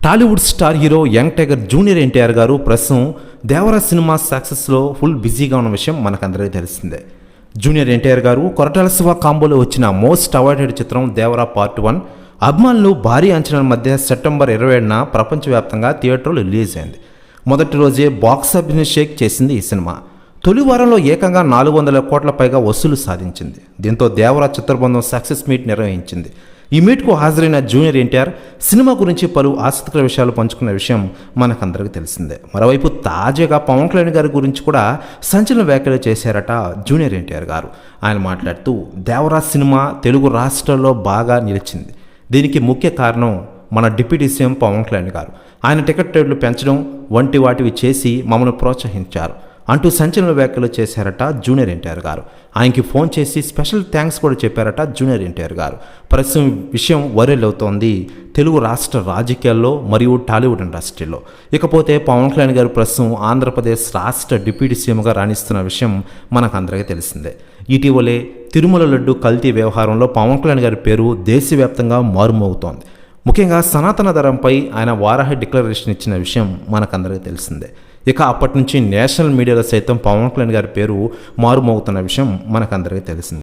Tollywood star hero young tiger junior NTR గారు ప్రస్తుతం Devara cinema సక్సెస్లో full బిజీగా ఉన్న విషయం మనకందరికీ తెలిసిందే. జూనియర్ ఎన్టీఆర్ గారు కొరటాల శివ కాంబోలో వచ్చిన మోస్ట్ అవాయిడెడ్ చిత్రం దేవరా పార్ట్ 1 అభిమానులు భారీ అంచనాల మధ్య సెప్టెంబర్ 27న ప్రపంచవ్యాప్తంగా థియేటర్లో రిలీజ్ అయింది. మొదటి రోజే బాక్స్ ఆఫీస్ని షేక్ చేసింది ఈ సినిమా. తొలి వారంలో ఏకంగా 400 కోట్ల పైగా వసూలు సాధించింది. దీంతో దేవరా చిత్రబృందం సక్సెస్ మీట్ నిర్వహించింది. ఈ మీట్కు హాజరైన జూనియర్ ఎన్టీఆర్ సినిమా గురించి పలు ఆసక్తికర విషయాలు పంచుకున్న విషయం మనకందరికీ తెలిసిందే. మరోవైపు తాజాగా పవన్ కళ్యాణ్ గారి గురించి కూడా సంచలన వ్యాఖ్యలు చేశారట జూనియర్ ఎన్టీఆర్ గారు. ఆయన మాట్లాడుతూ దేవరా సినిమా తెలుగు రాష్ట్రాల్లో బాగా నిలిచింది. దీనికి ముఖ్య కారణం మన డిప్యూటీ సీఎం పవన్ కళ్యాణ్ గారు. ఆయన టికెట్ రేట్లు పెంచడం వంటి వాటివి చేసి మమ్మల్ని ప్రోత్సహించారు అంటూ సంచలన వ్యాఖ్యలు చేశారట జూనియర్ ఎన్టీఆర్ గారు. ఆయనకి ఫోన్ చేసి స్పెషల్ థ్యాంక్స్ కూడా చెప్పారట జూనియర్ ఎన్టీఆర్ గారు. ప్రస్తుతం విషయం వైరల్ అవుతోంది తెలుగు రాష్ట్ర రాజకీయాల్లో మరియు టాలీవుడ్ ఇండస్ట్రీలో. ఇకపోతే పవన్ కళ్యాణ్ గారు ప్రస్తుతం ఆంధ్రప్రదేశ్ రాష్ట్ర డిప్యూటీ సీఎంగా రాణిస్తున్న విషయం మనకందరికీ తెలిసిందే. ఇటీవలే తిరుమల లడ్డు కల్తీ వ్యవహారంలో పవన్ కళ్యాణ్ గారి పేరు దేశవ్యాప్తంగా మారుమోగుతోంది. ముఖ్యంగా సనాతన ధరంపై ఆయన వారాహి డిక్లరేషన్ ఇచ్చిన విషయం మనకందరికీ తెలిసిందే. ఇక అప్పటి నుంచి నేషనల్ మీడియాలో సైతం పవన్ కళ్యాణ్ గారి పేరు మారుమోగుతున్న విషయం మనకందరికీ తెలిసింది.